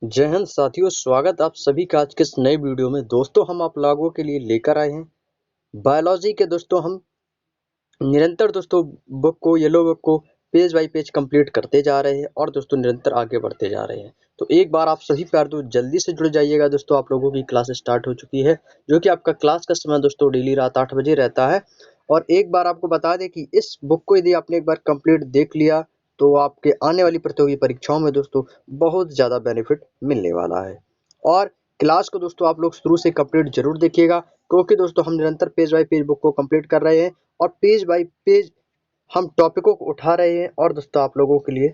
जय हिंद साथियों, स्वागत आप सभी का आज के इस नए वीडियो में। दोस्तों हम आप लोगों के लिए लेकर आए हैं बायोलॉजी के। दोस्तों हम निरंतर दोस्तों बुक को, येलो बुक को पेज बाय पेज कंप्लीट करते जा रहे हैं और दोस्तों निरंतर आगे बढ़ते जा रहे हैं। तो एक बार आप सभी प्यार दोस्त जल्दी से जुड़ जाइएगा। दोस्तों आप लोगों की क्लास स्टार्ट हो चुकी है, जो कि आपका क्लास का समय दोस्तों डेली रात 8 बजे रहता है। और एक बार आपको बता दें कि इस बुक को यदि आपने एक बार कंप्लीट देख लिया तो आपके आने वाली प्रतियोगी परीक्षाओं में दोस्तों बहुत ज़्यादा बेनिफिट मिलने वाला है। और क्लास को दोस्तों आप लोग शुरू से कंप्लीट जरूर देखिएगा, क्योंकि दोस्तों हम निरंतर पेज बाय पेज बुक को कंप्लीट कर रहे हैं और पेज बाय पेज हम टॉपिकों को उठा रहे हैं और दोस्तों आप लोगों के लिए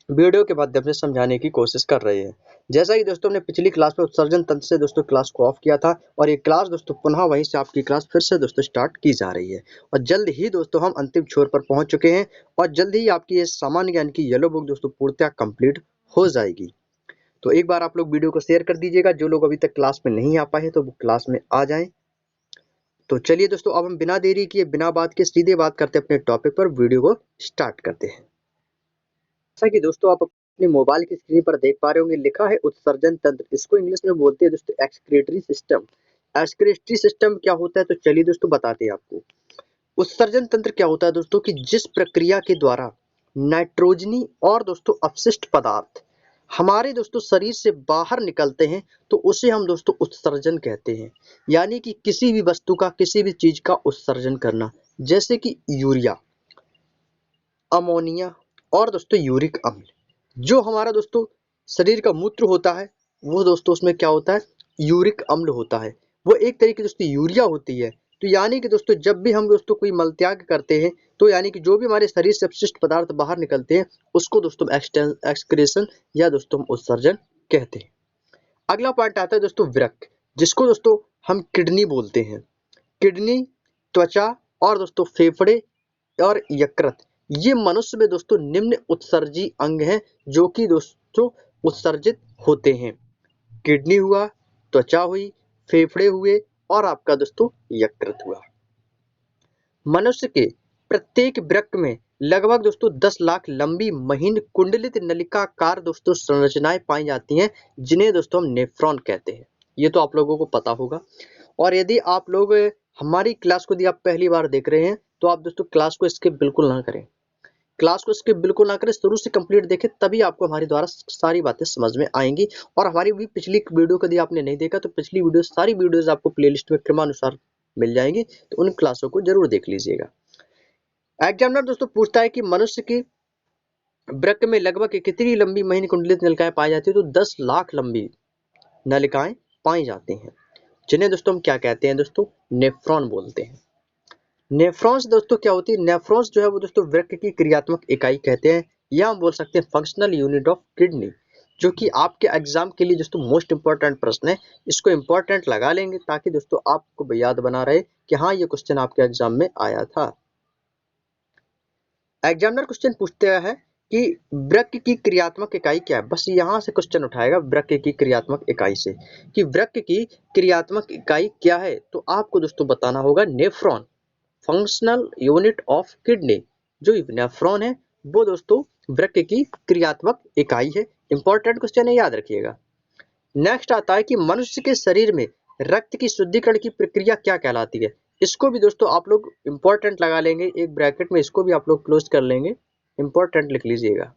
वीडियो के माध्यम से समझाने की कोशिश कर रहे हैं। जैसा कि दोस्तों हमने पिछली क्लास में उत्सर्जन तंत्र से दोस्तों क्लास को ऑफ किया था, और ये क्लास दोस्तों पुनः वहीं से आपकी क्लास फिर से दोस्तों स्टार्ट की जा रही है। और जल्द ही दोस्तों हम अंतिम छोर पर पहुंच चुके हैं और जल्द ही आपकी ये सामान्य ज्ञान की येलो बुक दोस्तों पूर्णतः कंप्लीट हो जाएगी। तो एक बार आप लोग वीडियो को शेयर कर दीजिएगा। जो लोग अभी तक क्लास में नहीं आ पाए हैं तो वो क्लास में आ जाएं। तो चलिए दोस्तों, अब हम बिना देरी किए, बिना बात के सीधे बात करते हैं अपने टॉपिक पर। वीडियो को स्टार्ट करते हैं। जैसा कि दोस्तों आप अपने मोबाइल की स्क्रीन पर देख पा रहे होंगे, लिखा है उत्सर्जन तंत्र। इसको इंग्लिश में बोलते हैं दोस्तों एक्सक्रीटरी सिस्टम। एक्सक्रीटरी सिस्टम क्या होता है तो चलिए दोस्तों बताते हैं आपको। उत्सर्जन तंत्र क्या होता है दोस्तों कि जिस प्रक्रिया के द्वारा नाइट्रोजनी और दोस्तों अपशिष्ट पदार्थ हमारे दोस्तों शरीर से बाहर निकलते हैं तो उसे हम दोस्तों उत्सर्जन कहते हैं। यानी कि किसी भी वस्तु का, किसी भी चीज का उत्सर्जन करना, जैसे कि यूरिया, अमोनिया और दोस्तों यूरिक अम्ल। जो हमारा दोस्तों शरीर का मूत्र होता है वो दोस्तों उसमें क्या होता है, यूरिक अम्ल होता है। वो एक तरीके दोस्तों यूरिया होती है। तो यानी कि दोस्तों जब भी हम दोस्तों कोई मल त्याग करते हैं तो यानी कि जो भी हमारे शरीर से अपशिष्ट पदार्थ बाहर निकलते हैं उसको दोस्तों एक्सक्रेशन या दोस्तों हम उत्सर्जन कहते हैं। अगला पॉइंट आता है दोस्तों वृक्क, जिसको दोस्तों हम किडनी बोलते हैं। किडनी, त्वचा और दोस्तों फेफड़े और यकृत, ये मनुष्य में दोस्तों निम्न उत्सर्जी अंग हैं जो कि दोस्तों उत्सर्जित होते हैं। किडनी हुआ, त्वचा हुई, फेफड़े हुए और आपका दोस्तों यकृत हुआ। मनुष्य के प्रत्येक वृक्क में लगभग दोस्तों 10 लाख लंबी महीन कुंडलित नलिकाकार दोस्तों संरचनाएं पाई जाती हैं, जिन्हें दोस्तों हम नेफ्रॉन कहते हैं। ये तो आप लोगों को पता होगा। और यदि आप लोग हमारी क्लास को यदि आप पहली बार देख रहे हैं तो आप दोस्तों क्लास को स्किप बिल्कुल ना करें। क्लास को स्किप बिल्कुल ना करें, शुरू से कंप्लीट देखें, तभी आपको हमारे द्वारा सारी बातें समझ में आएंगी। और हमारी भी पिछली वीडियो को यदि आपने नहीं देखा तो पिछली वीडियो, सारी वीडियोस आपको प्लेलिस्ट में क्रमानुसार मिल जाएंगी, तो उन क्लासों को जरूर देख लीजिएगा। एग्जामिनर दोस्तों पूछता है कि मनुष्य के वृक्क में लगभग कितनी लंबी महीन कुंडलित नलिकाएं पाई जाती है, तो 10 लाख लंबी नलिकाएं पाई जाती हैं, जिन्हें दोस्तों हम क्या कहते हैं दोस्तों, नेफ्रॉन बोलते हैं। नेफ्रॉन्स दोस्तों क्या होती है, नेफ्रॉन्स जो है वो दोस्तों वृक्क की क्रियात्मक इकाई कहते हैं, या हम बोल सकते हैं फंक्शनल यूनिट ऑफ किडनी, जो कि आपके एग्जाम के लिए दोस्तों मोस्ट इंपॉर्टेंट प्रश्न है। इसको इंपॉर्टेंट लगा लेंगे ताकि दोस्तों आपको याद बना रहे कि हाँ ये क्वेश्चन आपके एग्जाम में आया था। एग्जामिनर क्वेश्चन पूछते हैं कि वृक्क की क्रियात्मक इकाई क्या है। बस यहाँ से क्वेश्चन उठाएगा वृक्क की क्रियात्मक इकाई से कि वृक्क की क्रियात्मक इकाई क्या है, तो आपको दोस्तों बताना होगा nephron, functional unit of kidney. जो नेफ्रॉन है वो दोस्तों वृक्क की क्रियात्मक इकाई है। इंपॉर्टेंट क्वेश्चन है, याद रखिएगा। नेक्स्ट आता है कि मनुष्य के शरीर में रक्त की शुद्धिकरण की प्रक्रिया क्या कहलाती है। इसको भी दोस्तों आप लोग इंपॉर्टेंट लगा लेंगे एक ब्रैकेट में, इसको भी आप लोग क्लोज कर लेंगे, इंपॉर्टेंट लिख लीजिएगा।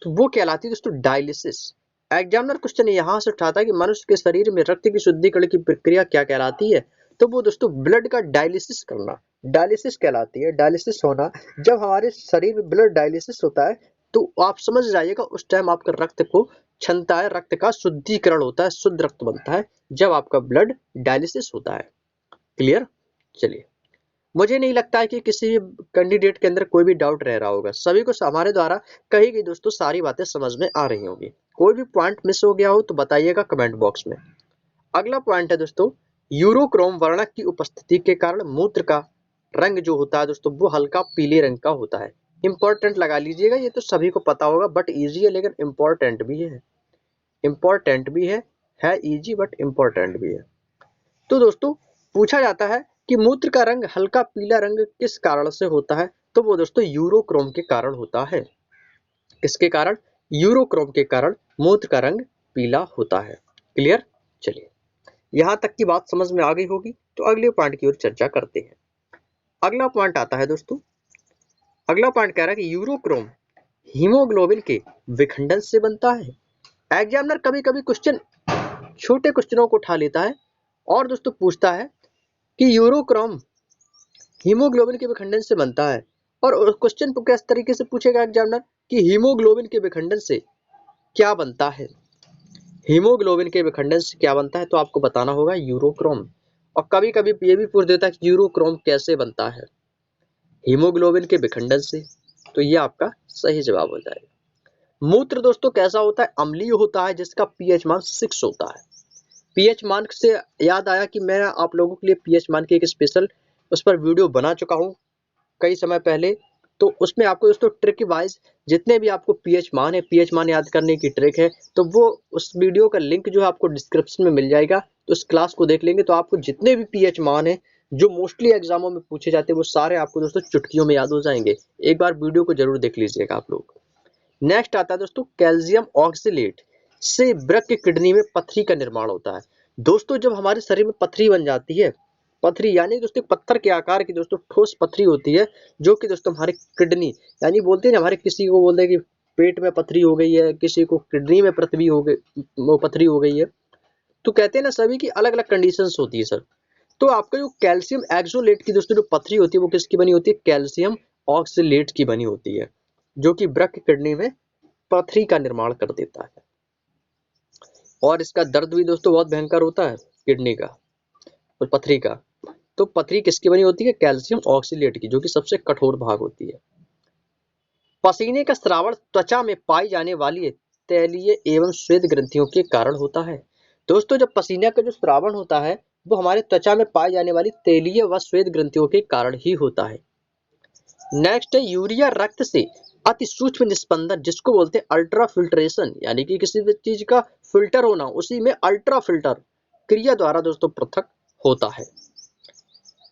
तो वो कहलाती है दोस्तों डायलिसिस। एग्जामिनर क्वेश्चन यहाँ से उठाता है कि मनुष्य के शरीर में रक्त की शुद्धिकरण की प्रक्रिया क्या कहलाती है, तो वो दोस्तों ब्लड का डायलिसिस करना, डायलिसिस कहलाती है। डायलिसिस होना, जब हमारे शरीर में ब्लड डायलिसिस होता है तो आप समझ जाइएगा उस टाइम आपका रक्त को क्षमता है, रक्त का शुद्धिकरण होता है, शुद्ध रक्त बनता है जब आपका ब्लड डायलिसिस होता है। क्लियर। चलिए, मुझे नहीं लगता है कि किसी भी कैंडिडेट के अंदर कोई भी डाउट रह रहा होगा। सभी को हमारे द्वारा कही गई दोस्तों सारी बातें समझ में आ रही होंगी। कोई भी पॉइंट मिस हो गया हो तो बताइएगा कमेंट बॉक्स में। अगला पॉइंट है दोस्तों, यूरोक्रोम वर्णक की उपस्थिति के कारण मूत्र का रंग जो होता है दोस्तों वो हल्का पीले रंग का होता है। इंपॉर्टेंट लगा लीजिएगा, ये तो सभी को पता होगा बट इजी है, लेकिन इंपॉर्टेंट भी है। इंपॉर्टेंट भी है इजी बट इंपॉर्टेंट भी है। तो दोस्तों पूछा जाता है कि मूत्र का रंग हल्का पीला रंग किस कारण से होता है, तो वो दोस्तों यूरोक्रोम के कारण होता है। किसके कारण, यूरोक्रोम के कारण मूत्र का रंग पीला होता है। क्लियर? चलिए, यहाँ तक की बात समझ में आ गई होगी, तो अगले पॉइंट की ओर चर्चा करते हैं। अगला पॉइंट आता है दोस्तों, अगला पॉइंट कह रहा है कि यूरोक्रोम हीमोग्लोबिन के विखंडन से बनता है। एग्जामिनर कभी कभी क्वेश्चन, छोटे क्वेश्चनों को उठा लेता है और दोस्तों पूछता है कि यूरोक्रोम हीमोग्लोबिन के विखंडन से बनता है, और क्वेश्चन को किस तरीके से पूछेगा एग्जामिनर कि हीमोग्लोबिन के विखंडन से क्या बनता है। हीमोग्लोबिन के विखंडन से क्या बनता है, तो आपको बताना होगा यूरोक्रोम। और कभी कभी ये भी पूछ देता है कि यूरोक्रोम कैसे बनता है, हीमोग्लोबिन के विखंडन से, तो ये आपका सही जवाब हो जाएगा। मूत्र दोस्तों कैसा होता है, अम्लीय होता है, जिसका पीएच मान 6 होता है। पीएच मान से याद आया कि मैं आप लोगों के लिए पीएच मान की एक स्पेशल उस पर वीडियो बना चुका हूँ कई समय पहले, तो उसमें आपको दोस्तों ट्रिक वाइज जितने भी आपको पीएच मान है, पीएच मान याद करने की ट्रिक है, तो वो उस वीडियो का लिंक जो है आपको डिस्क्रिप्शन में मिल जाएगा। तो उस क्लास को देख लेंगे तो आपको जितने भी पीएच मान है जो मोस्टली एग्जामों में पूछे जाते हैं वो सारे आपको दोस्तों चुटकियों में याद हो जाएंगे। एक बार वीडियो को जरूर देख लीजिएगा आप लोग। नेक्स्ट आता है दोस्तों, कैल्शियम ऑक्सलेट से वृक्क की किडनी में पथरी का निर्माण होता है। दोस्तों जब हमारे शरीर में पथरी बन जाती है, पथरी यानी दोस्तों पत्थर के आकार की दोस्तों ठोस पथरी होती है, जो कि दोस्तों हमारे किडनी यानी बोलते हैं ना, हमारे किसी को बोलते हैं कि पेट में पथरी हो गई है, किसी को किडनी में पृथ्वी हो गई, वो पथरी हो गई है, तो कहते हैं ना सभी की अलग अलग कंडीशंस होती है सर। तो आपका जो कैल्शियम एक्सोलेट की दोस्तों जो पथरी होती है वो किसकी बनी होती है, कैल्शियम ऑक्सलेट की बनी होती है, जो कि वृक्क किडनी में पथरी का निर्माण कर देता है। और इसका दर्द भी दोस्तों बहुत भयंकर होता है किडनी का और पथरी का। तो पथरी किसकी बनी होती है, कैल्शियम ऑक्सलेट की, जो कि सबसे कठोर भाग होती है। पसीने का स्रावण त्वचा में पाई जाने वाली तैलीय एवं श्वेत ग्रंथियों के कारण होता है। दोस्तों जब पसीने का जो स्रावण होता है वो हमारे त्वचा में पाई जाने वाली तैलीय व श्वेत ग्रंथियों के कारण ही होता है। नेक्स्ट है यूरिया रक्त से अति सूक्ष्म निस्पंदन, जिसको बोलते हैं अल्ट्रा फिल्ट्रेशन, यानी कि किसी भी चीज का फिल्टर होना, उसी में अल्ट्रा फिल्टर क्रिया द्वारा दोस्तों पृथक होता है।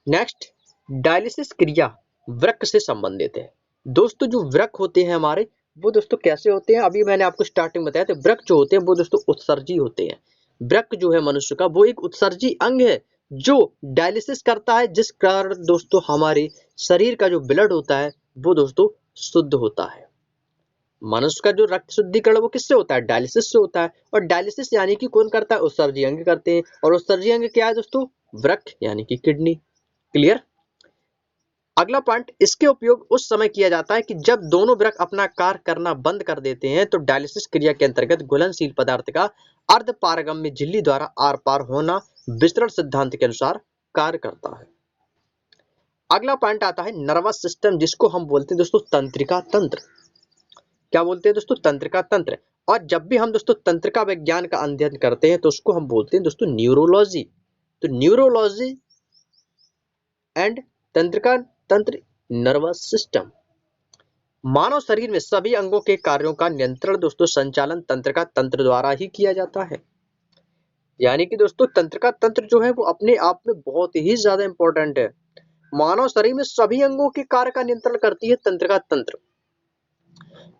नेक्स्ट, डायलिसिस क्रिया वृक्क से संबंधित है। दोस्तों जो वृक्क होते हैं हमारे, वो दोस्तों कैसे होते हैं, अभी मैंने आपको स्टार्टिंग बताया था, वृक्क जो होते हैं वो दोस्तों उत्सर्जी होते हैं। वृक्क जो है मनुष्य का वो एक उत्सर्जी अंग है जो डायलिसिस करता है, जिस कारण दोस्तों हमारे शरीर का जो ब्लड होता है वो दोस्तों शुद्ध होता है। मनुष्य का जो रक्त शुद्धिकरण वो किससे होता है, डायलिसिस से होता है। और डायलिसिस यानी कि कौन करता है, उत्सर्जी अंग करते हैं। और उत्सर्जी अंग क्या है दोस्तों, वृक्क यानी कि किडनी। क्लियर? अगला पॉइंट, इसके उपयोग उस समय किया जाता है कि जब दोनों वृक्क अपना कार्य करना बंद कर देते हैं, तो डायलिसिस क्रिया के अंतर्गत घुलनशील पदार्थ का अर्ध पारगम्य झिल्ली द्वारा आर पार होना विसरण सिद्धांत के अनुसार कार्य करता है। अगला पॉइंट आता है नर्वस सिस्टम, जिसको हम बोलते हैं दोस्तों तंत्रिका तंत्र। क्या बोलते हैं दोस्तों, तंत्रिका तंत्र। और जब भी हम दोस्तों तंत्रिका विज्ञान का अध्ययन करते हैं तो उसको हम बोलते हैं दोस्तों न्यूरोलॉजी। तो न्यूरोलॉजी एंड तंत्रिका तंत्र, नर्वस सिस्टम। मानव शरीर में सभी अंगों के कार्यों का नियंत्रण दोस्तों संचालन तंत्रिका तंत्र द्वारा ही किया जाता है। यानी कि दोस्तों तंत्रिका तंत्र जो है वो अपने आप में बहुत ही ज्यादा इंपॉर्टेंट है। मानव शरीर में सभी अंगों के कार्य का नियंत्रण करती है तंत्रिका तंत्र।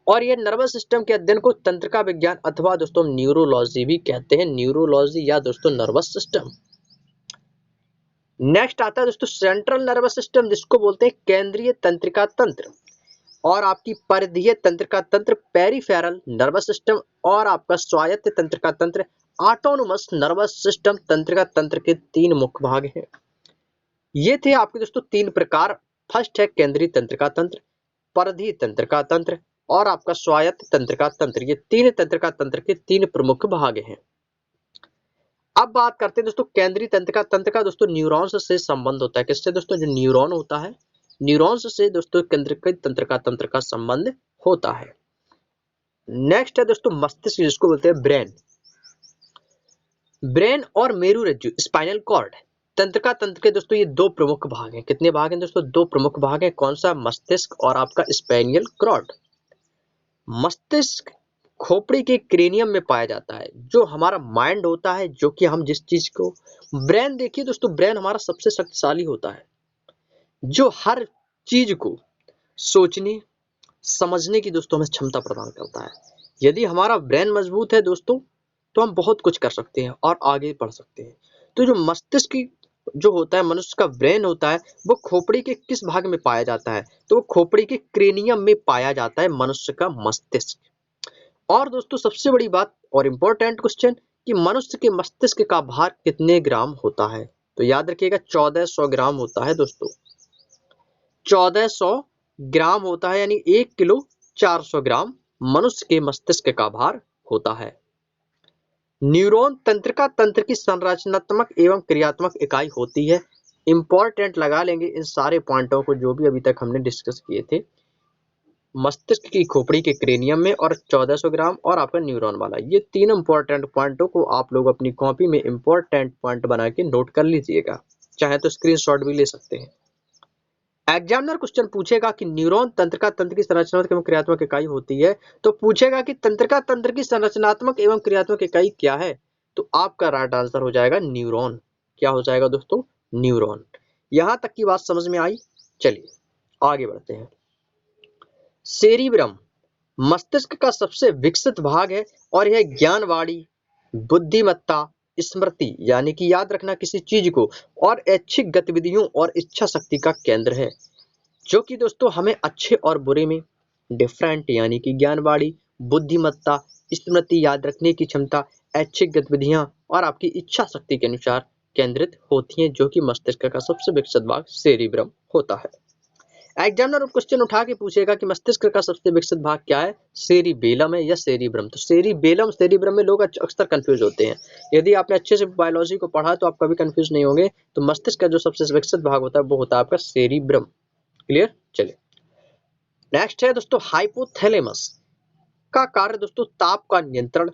और यह नर्वस सिस्टम के अध्ययन को तंत्रिका विज्ञान अथवा दोस्तों न्यूरोलॉजी भी कहते हैं, न्यूरोलॉजी या दोस्तों नर्वस सिस्टम। नेक्स्ट आता है दोस्तों सेंट्रल नर्वस सिस्टम, जिसको बोलते हैं केंद्रीय तंत्रिका तंत्र। और आपकी परिधीय तंत्रिका तंत्र पेरिफेरल नर्वस सिस्टम, और आपका स्वायत्त तंत्रिका तंत्र ऑटोनोमस नर्वस सिस्टम तंत्रिका तंत्र के 3 मुख्य भाग हैं। ये थे आपके दोस्तों 3 प्रकार। फर्स्ट है केंद्रीय तंत्रिका तंत्र, परिधीय तंत्रिका तंत्र और आपका स्वायत्त तंत्रिका तंत्र। ये 3 तंत्रिका तंत्र के 3 प्रमुख भाग हैं। अब बात करते हैं दोस्तों केंद्रीय तंत्रिका तंत्र का। दोस्तों न्यूरॉन्स से संबंध होता है, किससे दोस्तों, जो न्यूरॉन होता है, न्यूरॉन्स से दोस्तों केंद्रीय तंत्रिका तंत्र का संबंध होता है। नेक्स्ट है दोस्तों मस्तिष्क, जिसको बोलते हैं ब्रेन। ब्रेन और मेरुरज्जु स्पाइनल कॉर्ड तंत्रिका तंत्र के दोस्तों ये 2 प्रमुख भाग हैं। कितने भाग हैं दोस्तों, 2 प्रमुख भाग हैं। कौन सा, मस्तिष्क और आपका स्पाइनल कॉर्ड। मस्तिष्क खोपड़ी के क्रेनियम में पाया जाता है, जो हमारा माइंड होता है, जो कि हम जिस चीज को, ब्रेन देखिए दोस्तों, ब्रेन हमारा सबसे शक्तिशाली होता है, जो हर चीज को सोचने समझने की दोस्तों हमें क्षमता प्रदान करता है। यदि हमारा ब्रेन मजबूत है दोस्तों, तो हम बहुत कुछ कर सकते हैं और आगे बढ़ सकते हैं। तो जो मस्तिष्क जो होता है, मनुष्य का ब्रेन होता है, वो खोपड़ी के किस भाग में पाया जाता है? तो वो खोपड़ी के क्रेनियम में पाया जाता है मनुष्य का मस्तिष्क। और दोस्तों सबसे बड़ी बात और इम्पोर्टेंट क्वेश्चन कि मनुष्य के मस्तिष्क का भार कितने ग्राम होता है? तो याद रखिएगा 1400 ग्राम होता है दोस्तों। 1400 ग्राम होता है, यानी 1 किलो 400 ग्राम मनुष्य के मस्तिष्क का भार होता है। न्यूरॉन तंत्रिका तंत्र की संरचनात्मक एवं क्रियात्मक इकाई होती है। इंपॉर्टेंट लगा लेंगे इन सारे पॉइंटों को जो भी अभी तक हमने डिस्कस किए थे। मस्तिष्क की खोपड़ी के क्रेनियम में और 1400 ग्राम और आपका न्यूरॉन वाला, ये तीन इंपॉर्टेंट पॉइंटों को आप लोग अपनी कॉपी में इंपॉर्टेंट पॉइंट बना के नोट कर लीजिएगा, चाहे तो स्क्रीनशॉट भी ले सकते हैं। एग्जामिनर क्वेश्चन पूछेगा कि न्यूरॉन तंत्रिका तंत्र की संरचनात्मक एवं क्रियात्मक इकाई होती है, तो पूछेगा कि तंत्रिका तंत्र की संरचनात्मक एवं क्रियात्मक इकाई क्या है? तो आपका राइट आंसर हो जाएगा न्यूरॉन। क्या हो जाएगा दोस्तों? न्यूरॉन। यहां तक की बात समझ में आई? चलिए आगे बढ़ते हैं। सेरिब्रम मस्तिष्क का सबसे विकसित भाग है और यह ज्ञानवाड़ी, बुद्धिमत्ता, स्मृति यानी कि याद रखना किसी चीज को, और ऐच्छिक गतिविधियों और इच्छा शक्ति का केंद्र है, जो कि दोस्तों हमें अच्छे और बुरे में डिफरेंट यानी कि ज्ञानवाड़ी, बुद्धिमत्ता, स्मृति याद रखने की क्षमता, ऐच्छिक गतिविधियां और आपकी इच्छा शक्ति के अनुसार केंद्रित होती हैं, जो कि मस्तिष्क का सबसे विकसित भाग सेरिब्रम होता है। एग्जामिनर क्वेश्चन उठा के पूछेगा कि मस्तिष्क का सबसे विकसित भाग क्या है? सेरिबेलम है या सेरिब्रम? तो सेरिबेलम सेरिब्रम में लोग अक्सर कंफ्यूज होते हैं। यदि आपने अच्छे से बायोलॉजी को पढ़ा तो आप कभी कंफ्यूज नहीं होंगे। तो मस्तिष्क का जो सबसे विकसित भाग होता है वो होता है आपका सेरिब्रम। क्लियर? चलिए नेक्स्ट है दोस्तों हाइपोथैलेमस का कार्य दोस्तों ताप का नियंत्रण,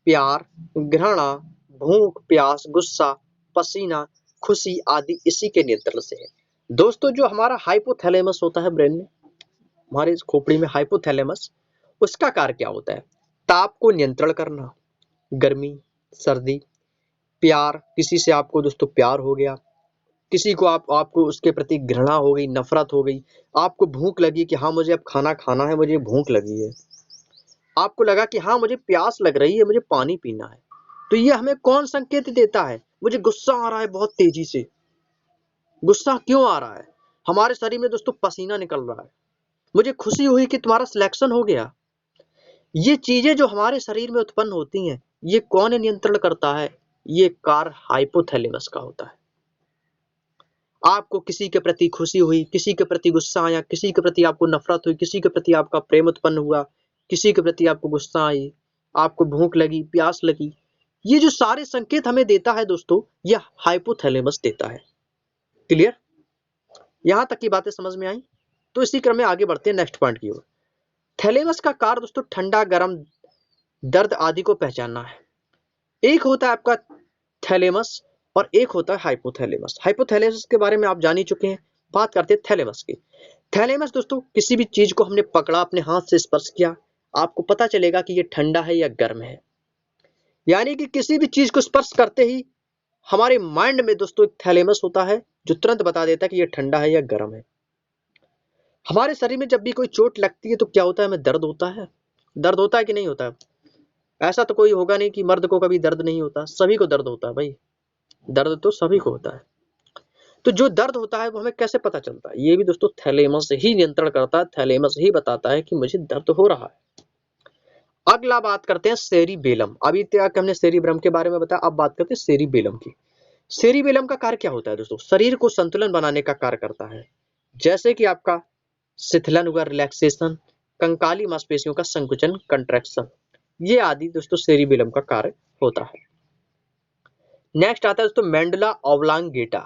प्यार, घृणा, भूख, प्यास, गुस्सा, पसीना, खुशी आदि इसी के नियंत्रण से है। दोस्तों जो हमारा हाइपोथैलेमस होता है ब्रेन में, हमारे इस खोपड़ी में हाइपोथैलेमस, उसका कार्य क्या होता है? ताप को नियंत्रण करना, गर्मी, सर्दी, प्यार, किसी से आपको दोस्तों प्यार हो गया, किसी को आपको उसके प्रति घृणा हो गई, नफरत हो गई, आपको भूख लगी कि हाँ मुझे अब खाना खाना है, मुझे भूख लगी है, आपको लगा कि हाँ मुझे प्यास लग रही है, मुझे पानी पीना है। तो ये हमें कौन संकेत देता है? मुझे गुस्सा आ रहा है बहुत तेजी से। गुस्सा क्यों आ रहा है? हमारे शरीर में दोस्तों पसीना निकल रहा है। मुझे खुशी हुई कि तुम्हारा सिलेक्शन हो गया। ये चीजें जो हमारे शरीर में उत्पन्न होती हैं, ये कौन नियंत्रण करता है? ये कार्य हाइपोथैलेमस का होता है। आपको किसी के प्रति खुशी हुई, किसी के प्रति गुस्सा आया, किसी के प्रति आपको नफरत हुई, किसी के प्रति आपका प्रेम उत्पन्न हुआ, किसी के प्रति आपको गुस्सा आई, आपको भूख लगी, प्यास लगी, ये जो सारे संकेत हमें देता है दोस्तों, यह हाइपोथैलेमस देता है। क्लियर? यहां तक की बातें समझ में आई? तो इसी क्रम में आगे बढ़ते हैं नेक्स्ट पॉइंट की ओर। थैलेमस का कार्य दोस्तों ठंडा, गर्म, दर्द आदि को पहचानना है। एक होता है आपका थैलेमस और एक होता है हाइपोथैलेमस। हाइपोथैलेमस के बारे में आप जान ही चुके हैं। बात करते हैं थैलेमस की। थैलेमस दोस्तों किसी भी चीज को हमने पकड़ा, अपने हाथ से स्पर्श किया, आपको पता चलेगा कि ये ठंडा है या गर्म है। यानी कि किसी भी चीज को स्पर्श करते ही हमारे माइंड में दोस्तों एक थैलेमस होता है जो तुरंत बता देता है कि ये ठंडा है या गर्म है। हमारे शरीर में जब भी कोई चोट लगती है तो क्या होता है? हमें दर्द होता है। दर्द होता है कि नहीं होता है? ऐसा तो कोई होगा नहीं कि मर्द को कभी दर्द नहीं होता, सभी को दर्द होता है भाई। दर्द तो सभी को होता है। तो जो दर्द होता है वो हमें कैसे पता चलता है? ये भी दोस्तों थैलेमस ही नियंत्रण करता है, थैलेमस ही बताता है कि मुझे दर्द हो रहा है। अगला बात करते हैं सेरिबेलम। अभी तक हमने सेरिब्रम के बारे में बताया, अब बात करते हैं सेरिबेलम की। सेरिबेलम का कार्य क्या होता है दोस्तों? शरीर को संतुलन बनाने का कार्य करता है, जैसे कि आपका शिथिलन हुआ, रिलैक्सेशन, कंकाली मांसपेशियों का संकुचन, कंट्रैक्शन, ये आदि दोस्तों सेरिबेलम का कार्य होता है। नेक्स्ट आता है दोस्तों मेंडुला ऑब्लांगेटा।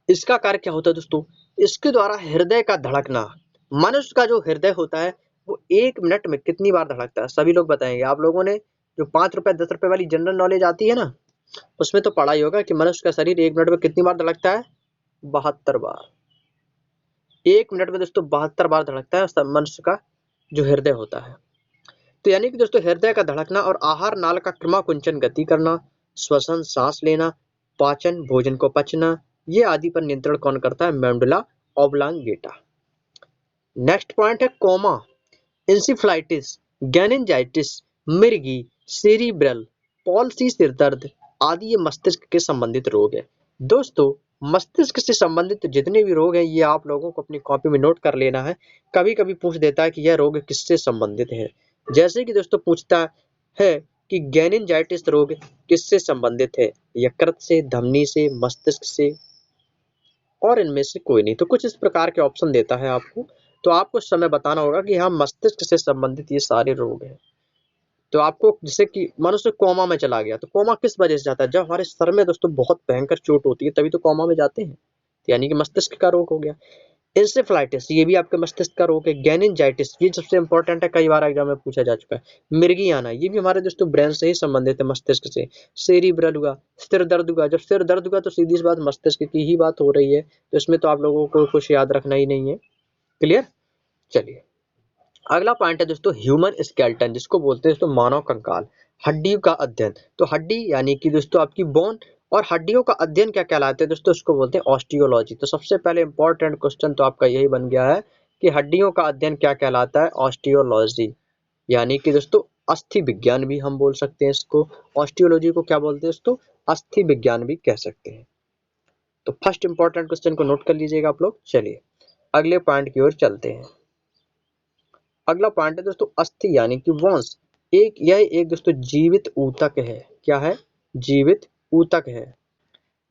इसका कार्य क्या होता है दोस्तों? इसके द्वारा हृदय का धड़कना, मनुष्य का जो हृदय होता है वो 1 मिनट में कितनी बार धड़कता है? सभी लोग बताएंगे। आप लोगों ने जो 5 रुपए 10 रुपए वाली जनरल नॉलेज आती है ना, उसमें तो पढ़ा ही होगा कि मनुष्य का शरीर 1 मिनट में कितनी बार धड़कता है? 72 बार। 1 मिनट में दोस्तों 72 बार धड़कता है मनुष्य का जो हृदय होता है। तो यानी कि दोस्तों हृदय का धड़कना और आहार नाल का क्रमाकुंचन, गति करना, श्वसन, सांस लेना, पाचन, भोजन को पचना, ये आदि पर नियंत्रण कौन करता है? मेंडुला ऑब्लांगेटा। नेक्स्ट पॉइंट है कोमा, इंसेफ्लाइटिस, गैनिंजाइटिस, मिर्गी, सेरिब्रल पॉल्सी, सिर दर्द आदि ये मस्तिष्क के संबंधित रोग है। दोस्तों, मस्तिष्क से संबंधित जितने भी रोग हैं ये आप लोगों को अपनी कॉपी में नोट कर लेना है। कभी कभी पूछ देता है कि यह रोग किससे संबंधित है। जैसे कि दोस्तों पूछता है कि गैनिनजाइटिस रोग किससे संबंधित है, यकृत से, धमनी से, मस्तिष्क से, और इनमें से कोई नहीं। तो कुछ इस प्रकार के ऑप्शन देता है आपको, तो आपको उस समय बताना होगा कि हाँ, मस्तिष्क से संबंधित ये सारे रोग हैं। तो आपको, जैसे कि मनुष्य कोमा में चला गया, तो कोमा किस वजह से जाता है? जब हमारे सर में दोस्तों बहुत भयंकर चोट होती है तभी तो कोमा में जाते हैं, यानी कि मस्तिष्क का रोग हो गया। इंसेफ्लाइटिस ये भी आपके मस्तिष्क का रोग है। गैनिनजाइटिस ये सबसे इंपॉर्टेंट है, कई बार एग्जाम में पूछा जा चुका है। मिर्गी आना ये भी हमारे दोस्तों ब्रेन से ही संबंधित है, मस्तिष्क से। सेरिब्रल हुआ, सिर दर्द हुआ। जब सिर दर्द हुआ तो सीधी सी बात मस्तिष्क की ही बात हो रही है, तो इसमें तो आप लोगों को कुछ याद रखना ही नहीं है। क्लियर? चलिए, अगला पॉइंट है दोस्तों ह्यूमन स्केलेटन, जिसको बोलते हैं दोस्तों मानव कंकाल, हड्डियों का अध्ययन। तो हड्डी यानी कि दोस्तों आपकी बोन, और हड्डियों का अध्ययन क्या कहलाते हैं दोस्तों? उसको बोलते हैं ऑस्टियोलॉजी। तो सबसे पहले इंपॉर्टेंट क्वेश्चन तो आपका यही बन गया है कि हड्डियों का अध्ययन क्या कहलाता है? ऑस्टियोलॉजी, यानी कि दोस्तों अस्थि विज्ञान भी हम बोल सकते हैं इसको। ऑस्टियोलॉजी को क्या बोलते हैं दोस्तों? अस्थि विज्ञान भी कह सकते हैं। तो फर्स्ट इंपॉर्टेंट क्वेश्चन को नोट कर लीजिएगा आप लोग। चलिए अगले पॉइंट की ओर चलते हैं। अगला पॉइंट है दोस्तों अस्थि यानी कि बोन्स। यह एक दोस्तों जीवित ऊतक है। क्या है? जीवित ऊतक है।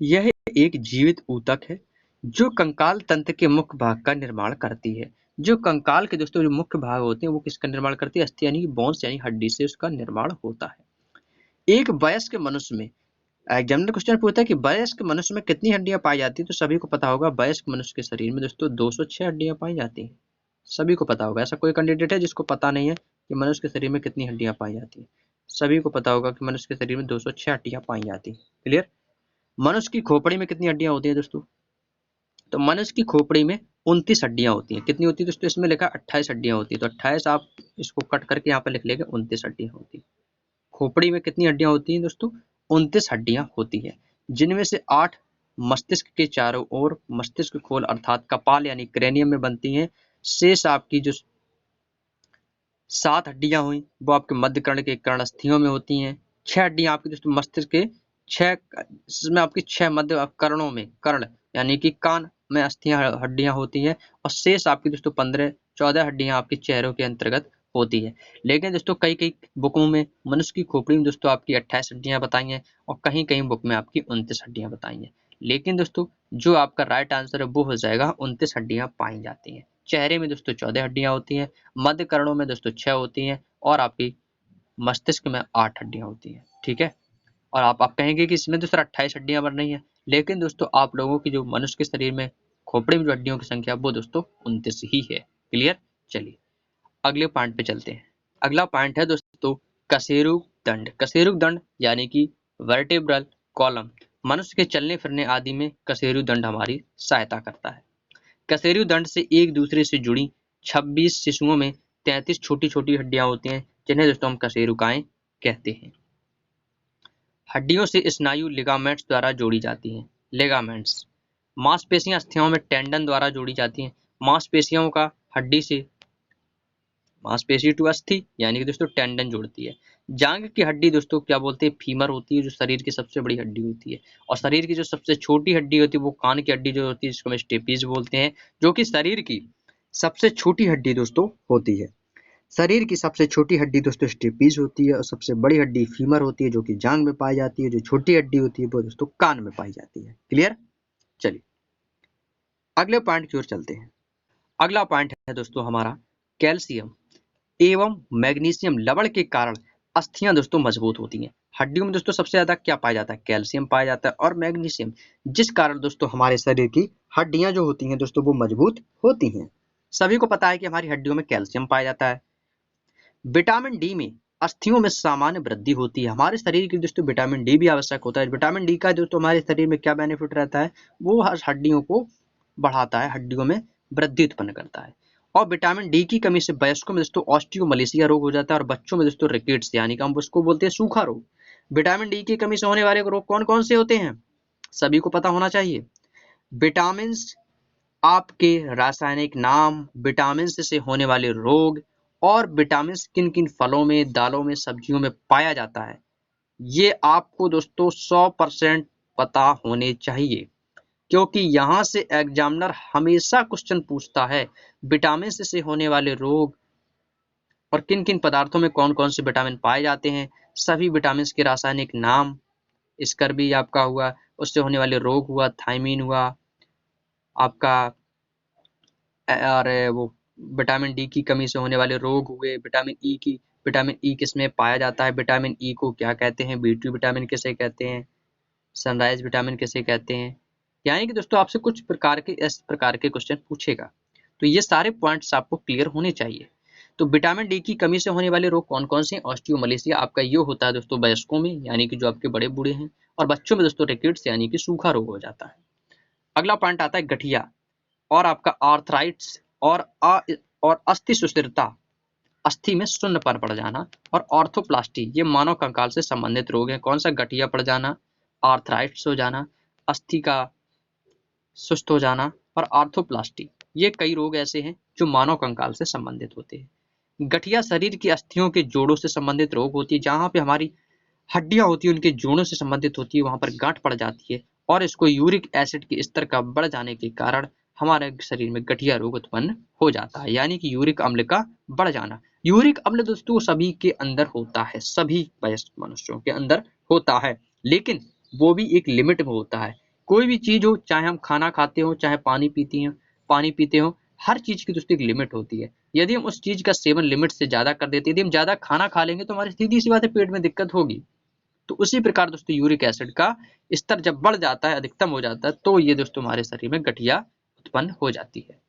यह एक जीवित ऊतक है जो कंकाल तंत्र के मुख्य भाग का निर्माण करती है। जो कंकाल के दोस्तों जो मुख्य भाग होते हैं वो किसका निर्माण करती है? अस्थि यानी कि बोन्स यानी हड्डी से उसका निर्माण होता है। एक वयस्क मनुष्य में, एग्जामिनर क्वेश्चन पूछता है कि वयस्क मनुष्य में कितनी हड्डियां पाई जाती है, तो सभी को पता होगा वयस्क मनुष्य के शरीर में दोस्तों 206 हड्डियां पाई जाती हैं। सभी को पता होगा, ऐसा कोई कैंडिडेट है जिसको पता नहीं है कि मनुष्य के शरीर में कितनी हड्डियां पाई जाती हैं? सभी को पता होगा कि मनुष्य के शरीर में 206 हड्डियां पाई जाती हैं। क्लियर? मनुष्य की खोपड़ी में कितनी हड्डियां होती है दोस्तों? तो मनुष्य की खोपड़ी में 29 हड्डियां होती हैं। कितनी होती है दोस्तों? इसमें लिखा 28 हड्डियां होती है, तो 28 आप इसको कट करके यहाँ पर लिख लेंगे, 29 हड्डियां होती है। खोपड़ी में कितनी हड्डियां होती हैं दोस्तों? 29 हड्डियां होती है, जिनमें से 8 मस्तिष्क के चारों ओर मस्तिष्क खोल अर्थात कपाल यानी क्रेनियम में बनती हैं। शेष आपकी जो 7 हड्डियां हुई वो आपके मध्य कर्ण के कर्णस्थियों में होती हैं। 6 हड्डियां आपकी दोस्तों मस्तिष्क के 6 इसमें आपकी 6 मध्य कर्णों में, कर्ण यानी कि कान में अस्थियां हड्डियां होती हैं, और शेष आपकी दोस्तों 14 हड्डियां आपके चेहरों के अंतर्गत होती है। लेकिन दोस्तों कई कई बुकों में मनुष्य की खोपड़ी में दोस्तों आपकी 28 हड्डियां बताई हैं, और कहीं कहीं बुक में आपकी 29 हड्डियां बताई हैं। लेकिन दोस्तों जो आपका राइट आंसर है वो हो जाएगा 29 हड्डियां पाई जाती हैं। चेहरे में दोस्तों 14 हड्डियां होती हैं, मध्य कर्णों में दोस्तों 6 होती हैं, और आपकी मस्तिष्क में 8 हड्डियां होती हैं। ठीक है? और आप कहेंगे कि इसमें दोस्तों 28 हड्डियां बन रही हैं, लेकिन दोस्तों आप लोगों की जो मनुष्य के शरीर में खोपड़ी में जो हड्डियों की संख्या वो दोस्तों 29 ही है। क्लियर? चलिए अगले पॉइंट पे चलते हैं। अगला पॉइंट है दोस्तों कशेरुक दंड। कशेरुक दंड यानी कि वर्टेब्रल कॉलम। मनुष्य के चलने फिरने आदि में कशेरुक दंड हमारी सहायता करता है। कशेरुक दंड से एक दूसरे से जुड़ी 26 शिशुओं में 33 छोटी छोटी हड्डियां होती हैं, जिन्हें दोस्तों हम कशेरुकाएं कहते हैं। हड्डियों से स्नायु लिगामेंट्स द्वारा जोड़ी जाती हैं। लिगामेंट्स। मांसपेशियां अस्थियों में टेंडन द्वारा जोड़ी जाती हैं। मांसपेशियों का हड्डी से मांसपेशी टू अस्थि यानी कि दोस्तों टेंडन जोड़ती है। जांघ की हड्डी दोस्तों क्या बोलते हैं? फीमर होती है, जो शरीर की सबसे बड़ी हड्डी होती है। और शरीर की जो सबसे छोटी हड्डी होती है वो कान की हड्डी जो होती है, जिसको हम स्टेपीज बोलते हैं, जो कि शरीर की सबसे छोटी हड्डी दोस्तों होती है। शरीर की सबसे छोटी हड्डी दोस्तों स्टेपीज होती है, और सबसे बड़ी हड्डी फीमर होती है, जो कि जांघ में पाई जाती है। जो छोटी हड्डी होती है वो दोस्तों कान में पाई जाती है। क्लियर? चलिए अगले पॉइंट की ओर चलते हैं। अगला पॉइंट है दोस्तों हमारा कैल्शियम एवं मैग्नीशियम लवण के कारण अस्थियां दोस्तों मजबूत होती हैं। हड्डियों में दोस्तों सबसे ज्यादा क्या पाया जाता है? कैल्शियम पाया जाता है और मैग्नीशियम, जिस कारण दोस्तों हमारे शरीर की हड्डियां जो होती हैं दोस्तों वो मजबूत होती हैं। सभी को पता है कि हमारी हड्डियों में कैल्शियम पाया जाता है। विटामिन डी में अस्थियों में सामान्य वृद्धि होती है। हमारे शरीर की दोस्तों विटामिन डी भी आवश्यक होता है। विटामिन डी का दोस्तों हमारे शरीर में क्या बेनिफिट रहता है? वो हड्डियों को बढ़ाता है, हड्डियों में वृद्धि उत्पन्न करता है। और विटामिन डी की कमी से वयस्कों में दोस्तों ऑस्टियोमलेशिया रोग हो जाता है, और बच्चों में दोस्तों रिकेट्स यानी कि हम उसको बोलते हैं सूखा रोग। विटामिन डी की कमी से होने वाले रोग कौन कौन से होते हैं? सभी को पता होना चाहिए। विटामिन आपके रासायनिक नाम, विटामिन से होने वाले रोग, और विटामिन किन किन फलों में, दालों में, सब्जियों में पाया जाता है, ये आपको दोस्तों 100% पता होने चाहिए, क्योंकि यहाँ से एग्जामिनर हमेशा क्वेश्चन पूछता है विटामिन से होने वाले रोग और किन किन पदार्थों में कौन कौन से विटामिन पाए जाते हैं, सभी विटामिन के रासायनिक नाम, स्कर्वी आपका हुआ, उससे होने वाले रोग हुआ, थायमीन हुआ आपका, और वो विटामिन डी की कमी से होने वाले रोग हुए, विटामिन ई किसमें पाया जाता है, विटामिन ई को क्या कहते हैं, बी2 विटामिन किसे कहते हैं, सनराइज विटामिन किसे कहते हैं। यानी कि दोस्तों आपसे कुछ प्रकार के इस प्रकार के क्वेश्चन पूछेगा, तो ये सारे पॉइंट्स आपको क्लियर होने चाहिए। तो विटामिन डी की कमी से होने वाले रोग कौन कौन से हैं? ऑस्टियोमलेशिया आपका ये होता है दोस्तों वयस्कों में, यानी कि जो आपके बड़े बूढ़े हैं, और बच्चों में दोस्तों रिकेट्स यानी कि सूखा रोग हो जाता है। अगला पॉइंट आता है गठिया और आपका आर्थराइट्स और अस्थि सुस्थिरता, अस्थि में शून्यपन पड़ जाना, और ऑर्थोप्लास्टी, ये मानव कंकाल से संबंधित रोग है। कौन सा? गठिया पड़ जाना, आर्थराइट्स हो जाना, अस्थि का सुस्त हो जाना और आर्थोप्लास्टी, ये कई रोग ऐसे हैं जो मानव कंकाल से संबंधित होते हैं। गठिया शरीर की अस्थियों के जोड़ों से संबंधित रोग होती है, जहां पे हमारी हड्डियां होती है उनके जोड़ों से संबंधित होती है, वहां पर गांठ पड़ जाती है, और इसको यूरिक एसिड के स्तर का बढ़ जाने के कारण हमारे शरीर में गठिया रोग उत्पन्न हो जाता है, यानी कि यूरिक अम्ल का बढ़ जाना। यूरिक अम्ल दोस्तों सभी के अंदर होता है, सभी वयस्क मनुष्यों के अंदर होता है, लेकिन वो भी एक लिमिट में होता है। कोई भी चीज हो, चाहे हम खाना खाते हो, चाहे पानी पीते हो, हर चीज की दोस्तों एक लिमिट होती है। यदि हम उस चीज का सेवन लिमिट से ज्यादा कर देते हैं, यदि हम ज्यादा खाना खा लेंगे तो हमारी सीधी सी बात है पेट में दिक्कत होगी। तो उसी प्रकार दोस्तों यूरिक एसिड का स्तर जब बढ़ जाता है, अधिकतम हो जाता है, तो ये दोस्तों हमारे शरीर में गठिया उत्पन्न हो जाती है।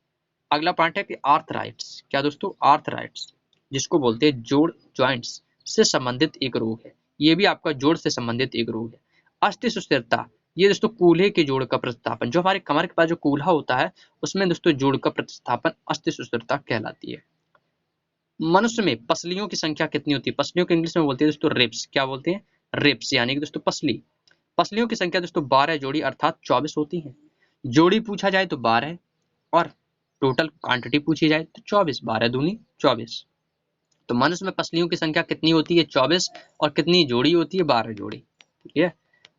अगला पॉइंट है कि आर्थराइट्स, क्या दोस्तों? आर्थराइट्स, जिसको बोलते हैं जोड़, जॉइंट्स से संबंधित एक रोग है, ये भी आपका जोड़ से संबंधित एक रोग है। अस्थि सुस्थिरता, ये दोस्तों कूल्हे के जोड़ का प्रतिस्थापन, जो हमारे कमर के पास जो कूल्हा होता है उसमें दोस्तों जोड़ का प्रतिस्थापन अस्थि सुस्थिरता कहलाती है। मनुष्य में पसलियों की संख्या कितनी होती है? पसलियों को इंग्लिश में बोलते हैं दोस्तों रिब्स, क्या बोलते हैं? रिब्स, यानी कि दोस्तों पसली। पसलियों की संख्या दोस्तों 12 जोड़ी अर्थात 24 होती है। जोड़ी पूछा जाए तो 12, और टोटल क्वांटिटी पूछी जाए तो 24, 12 दूनी 24। तो मनुष्य में पसलियों की संख्या कितनी होती है? 24, और कितनी जोड़ी होती है? 12 जोड़ी। ठीक है।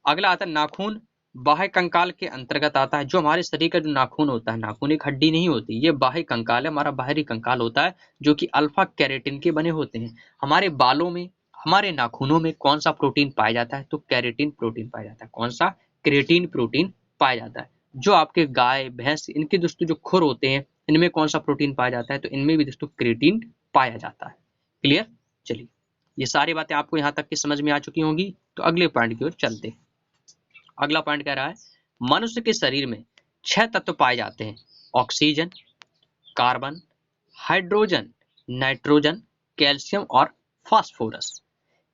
अगला आता है नाखून, बाह्य कंकाल के अंतर्गत आता है। जो हमारे शरीर का जो नाखून होता है, नाखून एक हड्डी नहीं होती, ये बाह्य कंकाल है, हमारा बाहरी कंकाल होता है, जो कि अल्फा कैरेटिन के बने होते हैं। हमारे बालों में, हमारे नाखूनों में कौन सा प्रोटीन पाया जाता है? तो कैरेटिन प्रोटीन पाया जाता है। कौन सा? क्रेटिन प्रोटीन पाया जाता है। जो आपके गाय भैंस इनके दोस्तों जो खुर होते हैं, इनमें कौन सा प्रोटीन पाया जाता है? तो इनमें भी दोस्तों क्रेटिन पाया जाता है। क्लियर? चलिए, ये सारी बातें आपको यहाँ तक की समझ में आ चुकी होंगी, तो अगले पॉइंट की ओर चलते हैं। अगला पॉइंट कह रहा है मनुष्य के शरीर में 6 तत्व पाए जाते हैं: oxygen, carbon, hydrogen, nitrogen, calcium और फास्फोरस।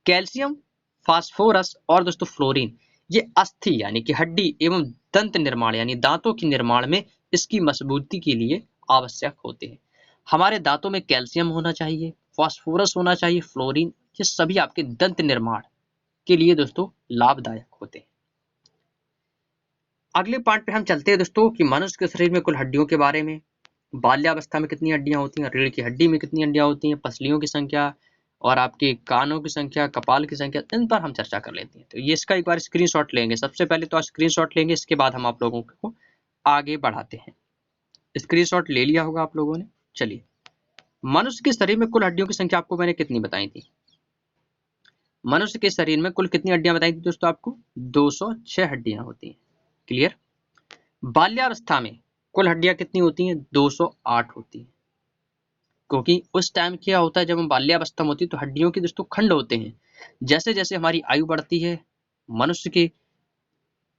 कैल्शियम, फास्फोरस और दोस्तों फ्लोरीन, ये अस्थि यानी कि हड्डी एवं दंत निर्माण यानी दांतों के निर्माण में इसकी मजबूती के लिए आवश्यक होते हैं। हमारे दांतों में कैल्शियम होना चाहिए, फास्फोरस होना चाहिए, फ्लोरीन, ये सभी आपके दंत निर्माण के लिए दोस्तों लाभदायक होते हैं। अगले पार्ट पे हम चलते हैं दोस्तों कि मनुष्य के शरीर में कुल हड्डियों के बारे में। बाल्यावस्था में कितनी हड्डियां होती हैं, रीढ़ की हड्डी में कितनी हड्डियां होती हैं, पसलियों की संख्या और आपके कानों की संख्या, कपाल की संख्या, इन पर हम चर्चा कर लेते हैं। तो ये इसका एक बार स्क्रीनशॉट लेंगे। सबसे पहले तो स्क्रीनशॉट लेंगे, इसके बाद हम आप लोगों को आगे बढ़ाते हैं। स्क्रीनशॉट ले लिया होगा आप लोगों ने। चलिए, मनुष्य के शरीर में कुल हड्डियों की संख्या आपको मैंने कितनी बताई थी? मनुष्य के शरीर में कुल कितनी हड्डियां बताई थी दोस्तों आपको? 206 हड्डियां होती हैं। क्लियर? बाल्यावस्था में कुल हड्डियां कितनी होती हैं? 208 होती हैं, क्योंकि उस टाइम क्या होता है, जब हम बाल्यावस्था में होती है तो हड्डियों के दोस्तों खंड होते हैं। जैसे जैसे हमारी आयु बढ़ती है, मनुष्य के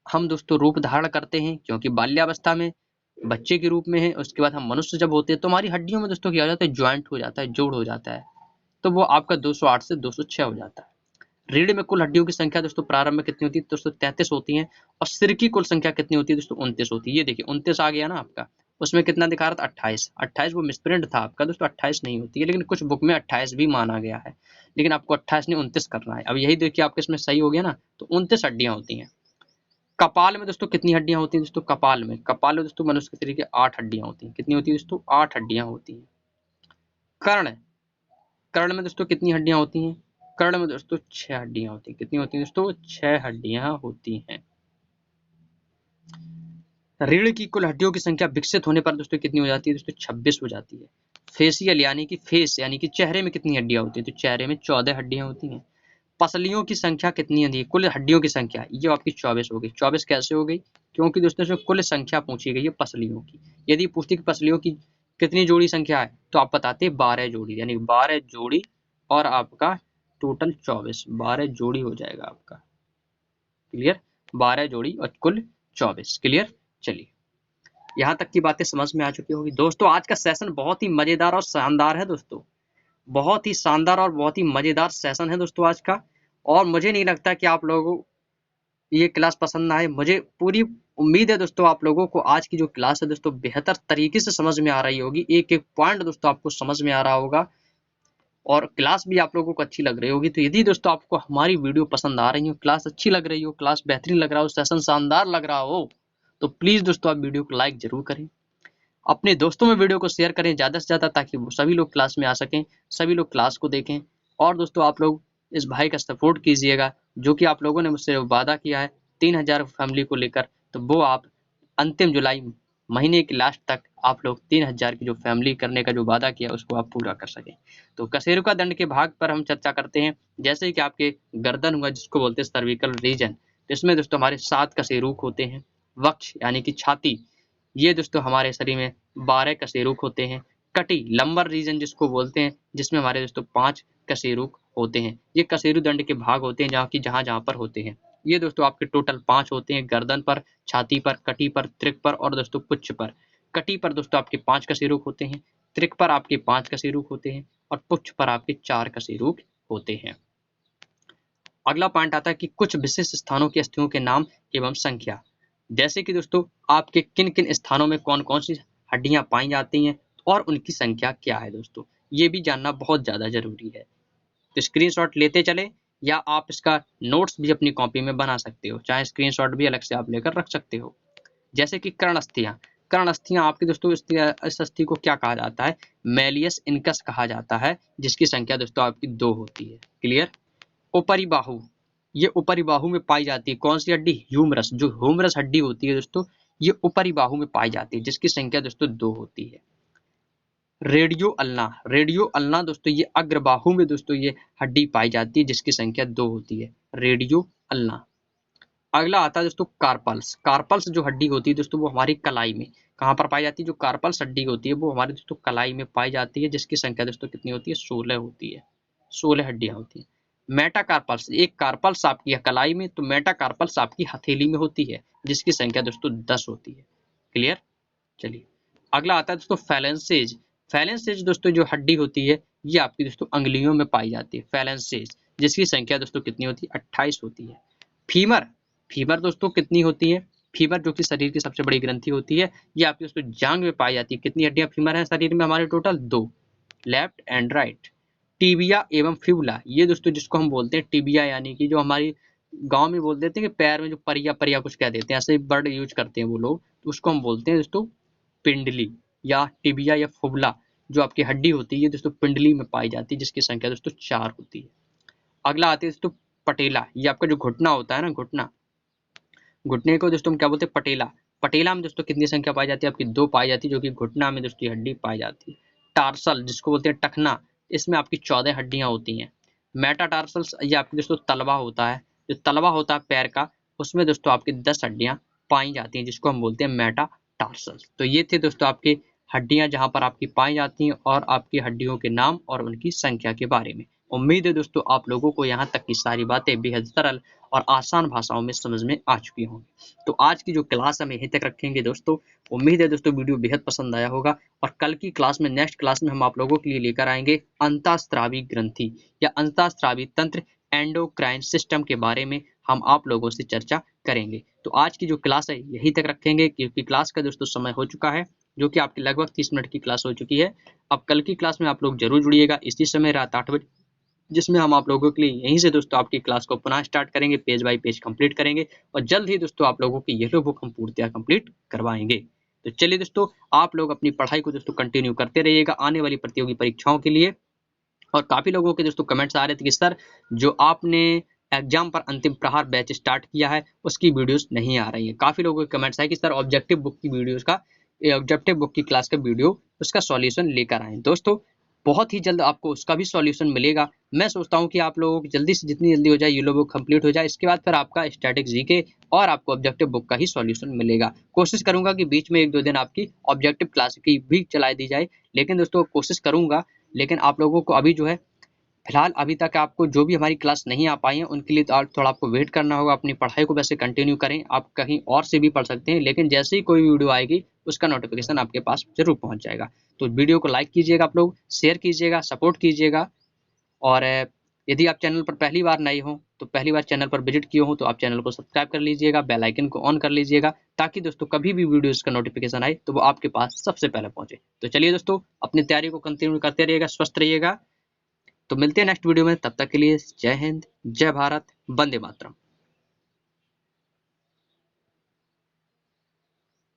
हम दोस्तों रूप धारण करते हैं, क्योंकि बाल्यावस्था में बच्चे के रूप में है, उसके बाद हम मनुष्य जब होते हैं तो हमारी हड्डियों में दोस्तों क्या हो जाता है? ज्वाइंट हो जाता है, जोड़ हो जाता है, तो वो आपका 208 से 206 हो जाता है। रीढ़ में कुल हड्डियों की संख्या दोस्तों प्रारंभ में कितनी होती है? 233 होती है। और सिर की कुल संख्या कितनी होती है दोस्तों? 29 होती है। ये देखिए 29 आ गया ना आपका, उसमें कितना दिखा रहा था? 28। 28 वो मिसप्रिंट था आपका दोस्तों, 28 नहीं होती है, लेकिन कुछ बुक में 28 भी माना गया है, लेकिन आपको 28 नहीं 29 करना है। अब यही देखिए आपके इसमें सही हो गया ना, तो 29 हड्डियां होती हैं। कपाल में दोस्तों कितनी हड्डियां होती हैं दोस्तों? कपाल में दोस्तों मनुष्य के शरीर के 8 हड्डियां होती हैं। कितनी होती है दोस्तों? 8 हड्डियां होती हैं। कर्ण, कर्ण में दोस्तों कितनी हड्डियां होती हैं? कर्ण में दोस्तों 6 हड्डियां होती हैं। कितनी होती हैं दोस्तों? 6 हड्डियां होती हैं। रीढ़ की कुल हड्डियों की संख्या विकसित होने पर दोस्तों कितनी हो जाती है? दोस्तों 26 हो जाती है। फेसियल यानी कि फेस यानी कि चेहरे में कितनी हड्डियां होती हैं? तो चेहरे में 14 हड्डियां होती हैं। पसलियों की संख्या कितनी होती है? कुल हड्डियों की संख्या ये आपकी 24 हो गई। 24 कैसे हो गई? क्योंकि दोस्तों इसमें कुल संख्या पूछी गई है पसलियों की। यदि पूछती कि पसलियों की कितनी जोड़ी संख्या है तो आप बताते 12 जोड़ी, यानी 12 जोड़ी और आपका टोटल 24, 12 जोड़ी हो जाएगा आपका। क्लियर? 12 जोड़ी और कुल 24। क्लियर? चलिए, यहाँ तक की बातें समझ में आ चुकी होगी। दोस्तों आज का सेशन बहुत ही मजेदार और शानदार है दोस्तों, बहुत ही शानदार और बहुत ही मजेदार सेशन है दोस्तों आज का। और मुझे नहीं लगता कि आप लोगों को ये क्लास पसंद आए। मुझे पूरी उम्मीद है दोस्तों आप लोगों को आज की जो क्लास है दोस्तों बेहतर तरीके से समझ में आ रही होगी। एक एक पॉइंट दोस्तों आपको समझ में आ रहा होगा और क्लास भी आप लोगों को अच्छी लग रही होगी। तो यदि दोस्तों आपको हमारी वीडियो पसंद आ रही हो, क्लास अच्छी लग रही हो, क्लास बेहतरीन लग रहा हो, सेशन शानदार लग रहा हो, तो प्लीज दोस्तों आप वीडियो को लाइक जरूर करें, अपने दोस्तों में वीडियो को शेयर करें ज़्यादा से ज़्यादा, ताकि वो सभी लोग क्लास में आ सकें, सभी लोग क्लास को देखें। और दोस्तों आप लोग इस भाई का सपोर्ट कीजिएगा, जो कि आप लोगों ने मुझसे वादा किया है 3000 फैमिली को लेकर, तो वो आप अंतिम जुलाई महीने के लास्ट तक आप लोग 3000 की जो फैमिली करने का जो वादा किया उसको आप पूरा कर सकें। तो कशेरुका का दंड के भाग पर हम चर्चा करते हैं। जैसे कि आपके गर्दन हुआ जिसको बोलते हैं सर्विकल रीजन, तो इसमें दोस्तों हमारे 7 कशेरुक होते हैं। वक्ष यानी कि छाती, ये दोस्तों हमारे शरीर में 12 कशेरुक होते हैं। कटी लंबर रीजन जिसको बोलते हैं, जिसमें हमारे दोस्तों 5 कशेरुक होते हैं। ये कशेरु दंड के भाग होते हैं जहाँ पर होते हैं। ये दोस्तों आपके टोटल 5 होते हैं, गर्दन पर, छाती पर, कटी पर, त्रिक पर और दोस्तों पुच्छ पर। कटी पर दोस्तों आपके 5 कशेरुक होते हैं, त्रिक पर आपके 5 कशेरुक होते हैं और पुच्छ पर आपके 4 कशेरुक होते हैं। अगला पॉइंट आता है कि कुछ विशिष्ट स्थानों की अस्थियों के नाम एवं संख्या। जैसे कि दोस्तों आपके किन किन स्थानों में कौन कौन सी हड्डियां पाई जाती हैं और उनकी संख्या क्या है दोस्तों, ये भी जानना बहुत ज्यादा जरूरी है। तो स्क्रीनशॉट लेते चले या आप इसका नोट्स भी अपनी कॉपी में बना सकते हो, चाहे स्क्रीनशॉट भी अलग से आप लेकर रख सकते हो। जैसे कि कर्ण अस्थियां, कर्ण अस्थियां आपकी दोस्तों इस अस्थि को क्या कहा जाता है? मैलियस इनकस कहा जाता है, जिसकी संख्या दोस्तों आपकी 2 होती है। क्लियर? ऊपरी बाहु, ये ऊपरी बाहु में पाई जाती है। कौन सी हड्डी? ह्यूमरस, जो ह्यूमरस हड्डी होती है दोस्तों ये ऊपरी बाहु में पाई जाती है, जिसकी संख्या दोस्तों 2 होती है। रेडियो अल्ना, रेडियो अल्ना दोस्तों ये अग्रबाहु में दोस्तों ये हड्डी पाई जाती है, जिसकी संख्या 2 होती है, रेडियो अल्ना। अगला आता है दोस्तों कार्पल्स। कार्पल्स जो हड्डी होती है दोस्तों वो हमारी कलाई में कहाँ पर पाई जाती है? जो कार्पल्स हड्डी होती है वो हमारे दोस्तों कलाई में पाई जाती है, जिसकी संख्या दोस्तों कितनी होती है? 16 होती है। 16 हड्डियां होती है। मेटाकार्पल्स, एक कार्पल्स आपकी है कलाई में, तो मेटाकार्पल्स आपकी हथेली में होती है, जिसकी संख्या दोस्तों 10 होती है। क्लियर? चलिए, अगला आता है दोस्तों फैलेंसेज। फैलेंसेज दोस्तों जो हड्डी होती है ये आपकी दोस्तों अंगुलियों में पाई जाती है, फैलेंसेज, जिसकी संख्या दोस्तों कितनी होती है? 28 होती है। फीमर, फीमर दोस्तों कितनी होती है? फीमर जो कि शरीर की सबसे बड़ी ग्रंथि होती है, ये आपकी दोस्तों जांग में पाई जाती है। कितनी हड्डियां फीमर है शरीर में हमारे? Total 2, left and right. Tibia एवं फिबुला, ये दोस्तों जिसको हम बोलते हैं टिबिया, यानी कि जो हमारी गांव में बोल देते हैं कि पैर में जो परिया परिया कुछ कह देते हैं, ऐसे वर्ड यूज करते हैं वो लोग, तो उसको हम बोलते हैं दोस्तों पिंडली या टिबिया या फुबला। जो आपकी हड्डी होती है दोस्तों पिंडली में पाई जाती है, जिसकी संख्या दोस्तों 4 होती है। अगला आती है दोस्तों पटेला, ये आपका जो घुटना होता है ना, घुटना, घुटने को दोस्तों हम क्या बोलते हैं? पटेला। पटेला में दोस्तों कितनी संख्या पाई जाती है? आपकी 2 पाई जाती है, जो कि घुटना में दोस्तों हड्डी पाई जाती है। टार्सल जिसको बोलते हैं टखना, इसमें आपकी 14 हड्डियां होती हैं। मेटाटार्सल्स ये आपकी दोस्तों तलवा होता है, जो तलवा होता है पैर का, उसमें दोस्तों आपकी 10 हड्डियां पाई जाती हैं, जिसको हम बोलते हैं मेटाटार्सल्स। तो ये थे दोस्तों आपके हड्डियां जहां पर आपकी पाई जाती हैं और आपकी हड्डियों के नाम और उनकी संख्या के बारे में। उम्मीद है दोस्तों आप लोगों को यहाँ तक की सारी बातें बेहद सरल और आसान भाषाओं में समझ में आ चुकी होंगी। तो आज की जो क्लास हम यहीं तक रखेंगे दोस्तों। उम्मीद है दोस्तों वीडियो बेहद पसंद आया होगा और कल की क्लास में, नेक्स्ट क्लास में हम आप लोगों के लिए लेकर आएंगे अंतःस्रावी ग्रंथि या अंतःस्रावी तंत्र, एंडोक्राइन सिस्टम के बारे में हम आप लोगों से चर्चा करेंगे। तो आज की जो क्लास है यहीं तक रखेंगे, क्योंकि क्लास का दोस्तों समय हो चुका है, जो कि आपकी लगभग 30 मिनट की क्लास हो चुकी है। अब कल की क्लास में आप लोग जरूर जुड़िएगा इसी समय रात 8 बजे, जिसमें हम आप लोगों के लिए यहीं से दोस्तों आपकी क्लास को पुनः स्टार्ट करेंगे, पेज बाय पेज कंप्लीट करेंगे और जल्द ही दोस्तों आप लोगों की येलो बुक हम पूर्णतः कंप्लीट करवाएंगे। तो चलिए दोस्तों, आप लोग अपनी पढ़ाई को दोस्तों कंटिन्यू करते रहिएगा आने वाली प्रतियोगी परीक्षाओं के लिए। और काफ़ी लोगों के दोस्तों कमेंट्स आ रहे थे कि सर जो आपने एग्जाम पर अंतिम प्रहार बैच स्टार्ट किया है उसकी वीडियोस नहीं आ रही है। काफ़ी लोगों के कमेंट्स आए कि सर ऑब्जेक्टिव बुक की वीडियोस का ऑब्जेक्टिव बुक की क्लास का वीडियो उसका सॉल्यूशन लेकर आए। दोस्तों बहुत ही जल्द आपको उसका भी सॉल्यूशन मिलेगा। मैं सोचता हूँ कि आप लोगों की जल्दी से जितनी जल्दी हो जाए यूलो बुक कंप्लीट हो जाए, इसके बाद फिर आपका स्टैटिक जीके और आपको ऑब्जेक्टिव बुक का ही सॉल्यूशन मिलेगा। कोशिश करूंगा कि बीच में 1-2 दिन आपकी ऑब्जेक्टिव क्लास की भी चला दी जाए, लेकिन दोस्तों कोशिश करूंगा। लेकिन आप लोगों को अभी जो है फिलहाल अभी तक आपको जो भी हमारी क्लास नहीं आ पाई है उनके लिए तो थोड़ा आपको वेट करना होगा। अपनी पढ़ाई को वैसे कंटिन्यू करें, आप कहीं और से भी पढ़ सकते हैं, लेकिन जैसे ही कोई वीडियो आएगी उसका नोटिफिकेशन आपके पास जरूर पहुंच जाएगा। तो वीडियो को लाइक कीजिएगा, आप लोग शेयर कीजिएगा, सपोर्ट कीजिएगा। और यदि आप चैनल पर पहली बार नए हो तो पहली बार चैनल पर विजिट किए हो तो आप चैनल को सब्सक्राइब कर लीजिएगा, बेल आइकन को ऑन कर लीजिएगा, ताकि दोस्तों कभी भी वीडियोस का नोटिफिकेशन आए तो वो आपके पास सबसे पहले पहुंचे। तो चलिए दोस्तों अपनी तैयारी को कंटिन्यू करते रहिएगा, स्वस्थ रहिएगा। तो मिलते हैं नेक्स्ट वीडियो में, तब तक के लिए जय हिंद, जय भारत, वंदे मातरम।